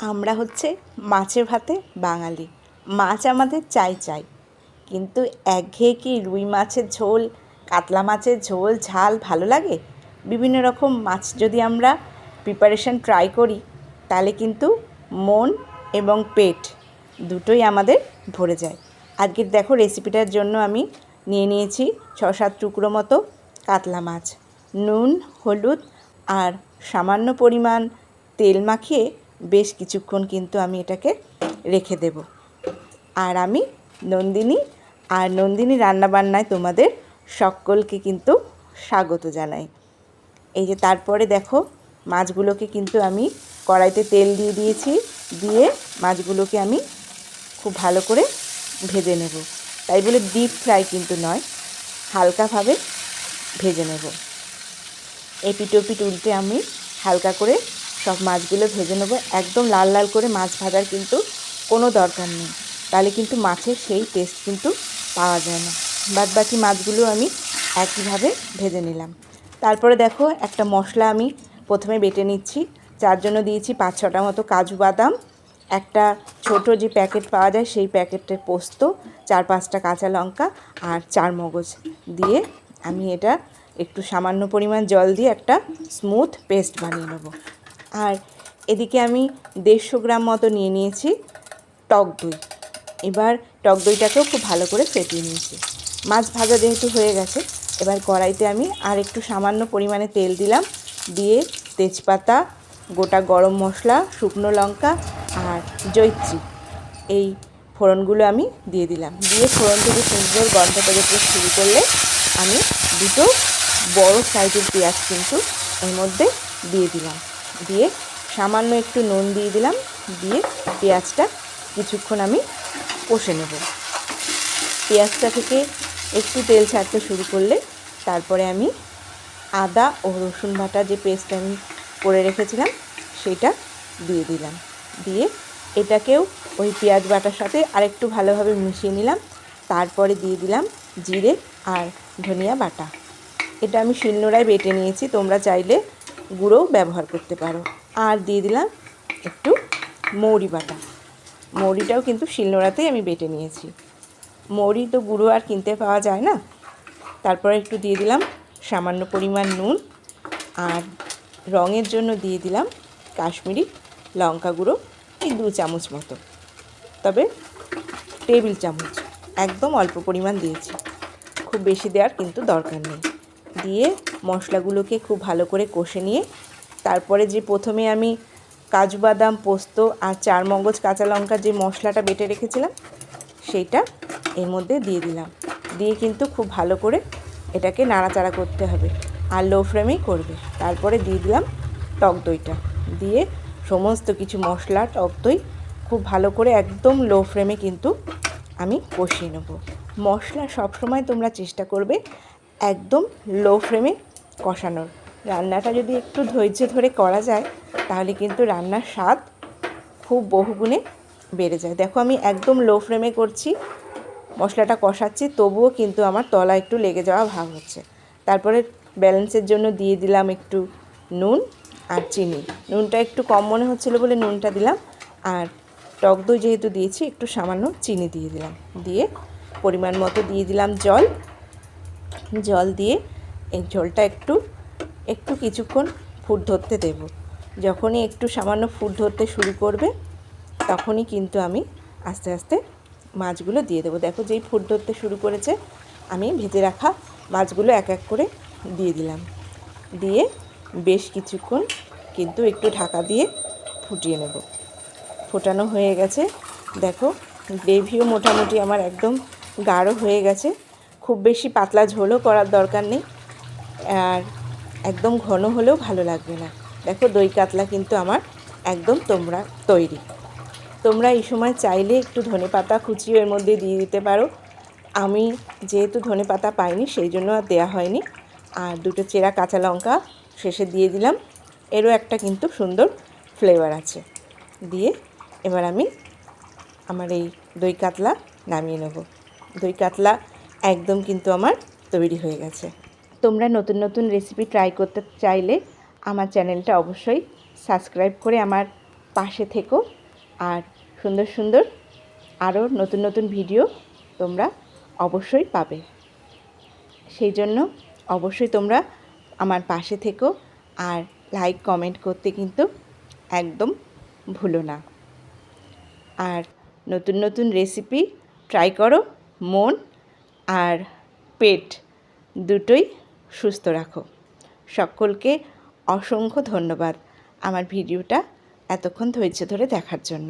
আমরা হচ্ছে মাছে ভাতে বাঙালি। মাছ আমাদের চাই চাই, কিন্তু একঘেয়ে কি রুই মাছের ঝোল, কাতলা মাছের ঝোল ঝাল ভালো লাগে? বিভিন্ন রকম মাছ যদি আমরা প্রিপারেশন ট্রাই করি, তাহলে কিন্তু মন এবং পেট দুটোই আমাদের ভরে যায়। আজকের দেখো রেসিপিটার জন্য আমি নিয়ে নিয়েছি 6-7 টুকরো মতো কাতলা মাছ। নুন, হলুদ আর সামান্য পরিমাণ তেল মাখিয়ে বেশ কিছুক্ষণ কিন্তু আমি এটাকে রেখে দেব। আর আমি নন্দিনী, আর নন্দিনী রান্নাবান্নায় তোমাদের সকলকে কিন্তু স্বাগত জানাই। এই যে তারপরে দেখো মাছগুলোকে কিন্তু আমি কড়াইতে তেল দিয়ে দিয়েছি, দিয়ে মাছগুলোকে আমি খুব ভালো করে ভেজে নেব। তাই বলে ডিপ ফ্রাই কিন্তু নয়, হালকাভাবে ভেজে নেব। এপিট ওপিট উল্টে আমি হালকা করে সব মাছগুলো ভেজে নেব। একদম লাল লাল করে মাছ ভাজার কিন্তু কোনো দরকার নেই, তাহলে কিন্তু মাছের সেই টেস্ট কিন্তু পাওয়া যায় না। বাদ বাকি মাছগুলো আমি একইভাবে ভেজে নিলাম। তারপরে দেখো একটা মশলা আমি প্রথমে বেটে নিচ্ছি। যার জন্য দিয়েছি 5-6টা মতো কাজু বাদাম, একটা ছোট যে প্যাকেট পাওয়া যায় সেই প্যাকেটের পোস্ত, 4-5টা কাঁচা লঙ্কা আর 4 মগজ দিয়ে আমি এটা একটু সামান্য পরিমাণ জল দিয়ে একটা স্মুথ পেস্ট বানিয়ে নেব। আর এদিকে আমি 150 গ্রাম মতো নিয়ে নিয়েছি টক দই। এবার টক দইটাকেও খুব ভালো করে ফেটিয়ে নিয়েছি। মাছ ভাজা যেহেতু হয়ে গেছে, এবার কড়াইতে আমি আর একটু সামান্য পরিমাণে তেল দিলাম, দিয়ে তেজপাতা, গোটা গরম মশলা, শুকনো লঙ্কা আর জয়িত্রী এই ফোড়নগুলো আমি দিয়ে দিলাম। দিয়ে ফোড়ন থেকে সুন্দর গন্ধ বেরোতে শুরু করলে আমি দুটো বড় সাইজের পেঁয়াজ কিন্তু এর মধ্যে দিয়ে দিলাম। দিয়ে সামান্য একটু নুন দিয়ে দিলাম, দিয়ে পেঁয়াজটা কিছুক্ষণ আমি কষে নেব। পেঁয়াজটা থেকে একটু তেল ছাড়তে শুরু করলে তারপরে আমি আদা ও রসুন বাটা যে পেস্ট আমি করে রেখেছিলাম সেটা দিয়ে দিলাম। দিয়ে এটাকেও ওই পেঁয়াজ বাটার সাথে আরেকটু ভালোভাবে মিশিয়ে নিলাম। তারপরে দিয়ে দিলাম জিরে আর ধনিয়া বাটা। এটা আমি শিলনোড়ায় বেটে নিয়েছি, তোমরা চাইলে গুঁড়োও ব্যবহার করতে পারো। আর দিয়ে দিলাম একটু মৌরি বাটা। মৌরিটাও কিন্তু শিলনোড়াতেই আমি বেটে নিয়েছি, মৌরি তো গুঁড়ো আর কিনতে পাওয়া যায় না। তারপরে একটু দিয়ে দিলাম সামান্য পরিমাণ নুন, আর রঙের জন্য দিয়ে দিলাম কাশ্মীরি লঙ্কা গুঁড়ো, এই 2 চামচ মতো, তবে টেবিল চামচ, একদম অল্প পরিমাণ দিয়েছি, খুব বেশি দেওয়ার কিন্তু দরকার নেই। দিয়ে মশলাগুলোকে খুব ভালো করে কষে নিয়ে তারপরে যে প্রথমে আমি কাজু বাদাম, পোস্ত আর 4 মগজ কাঁচা লঙ্কা যে মশলাটা বেটে রেখেছিলাম সেইটা এর মধ্যে দিয়ে দিলাম। দিয়ে কিন্তু খুব ভালো করে এটাকে নাড়াচাড়া করতে হবে, আর লো ফ্লেমেই করবে। তারপরে দিয়ে দিলাম টক দইটা, দিয়ে সমস্ত কিছু মশলা, টক দই খুব ভালো করে একদম লো ফ্লেমে কিন্তু আমি কষিয়ে নেব। মশলা সবসময় তোমরা চেষ্টা করবে একদম লো ফ্লেমে কষানোর। রান্নাটা যদি একটু ধৈর্য ধরে করা যায় তাহলে কিন্তু রান্নার স্বাদ খুব বহুগুণে বেড়ে যায়। দেখো আমি একদম লো ফ্লেমে করছি, মশলাটা কষাচ্ছি, তবুও কিন্তু আমার তলা একটু লেগে যাওয়া ভাব হচ্ছে। তারপরে ব্যালেন্সের জন্য দিয়ে দিলাম একটু নুন আর চিনি। নুনটা একটু কম মনে হচ্ছিলো বলে নুনটা দিলাম, আর টক দই যেহেতু দিয়েছি একটু সামান্য চিনি দিয়ে দিলাম। দিয়ে পরিমাণ মতো দিয়ে দিলাম জল। জল দিয়ে এই ঝোলটা একটু কিছুক্ষণ ফুট ধরতে দেব। যখনই একটু সামান্য ফুট ধরতে শুরু করবে তখনই কিন্তু আমি আস্তে আস্তে মাছগুলো দিয়ে দেবো। দেখো যেই ফুট ধরতে শুরু করেছে আমি ভেজে রাখা মাছগুলো এক এক করে দিয়ে দিলাম। দিয়ে বেশ কিছুক্ষণ কিন্তু একটু ঢাকা দিয়ে ফুটিয়ে নেব। ফোটানো হয়ে গেছে, দেখো গ্রেভিও মোটামুটি আমার একদম গাঢ় হয়ে গেছে। খুব বেশি পাতলা ঝোলও করার দরকার নেই, আর একদম ঘন হলেও ভালো লাগবে না। দেখো দই কাতলা কিন্তু আমার একদম তোমরা তৈরি। তোমরা এই সময় চাইলে একটু ধনেপাতা কুচিও এর মধ্যে দিয়ে দিতে পারো। আমি যেহেতু ধনেপাতা পাইনি সেই জন্য আর দেওয়া হয়নি। আর 2টো চেরা কাঁচা লঙ্কা শেষে দিয়ে দিলাম, এরও একটা কিন্তু সুন্দর ফ্লেভার আছে। দিয়ে এবার আমি আমার এই দই কাতলা নামিয়ে নেব। দই কাতলা একদম কিন্তু আমার তৈরি হয়ে গেছে। তোমরা নতুন নতুন রেসিপি ট্রাই করতে চাইলে আমার চ্যানেলটা অবশ্যই সাবস্ক্রাইব করে আমার পাশে থেকো, আর সুন্দর সুন্দর আরও নতুন নতুন ভিডিও তোমরা অবশ্যই পাবে। সেই জন্য অবশ্যই তোমরা আমার পাশে থেকো, আর লাইক কমেন্ট করতে কিন্তু একদম ভুলো না। আর নতুন নতুন রেসিপি ট্রাই করো, মন আর পেট দুটোই সুস্থ রাখো। সকলকে অসংখ্য ধন্যবাদ আমার ভিডিওটা এতক্ষণ ধৈর্য ধরে দেখার জন্য।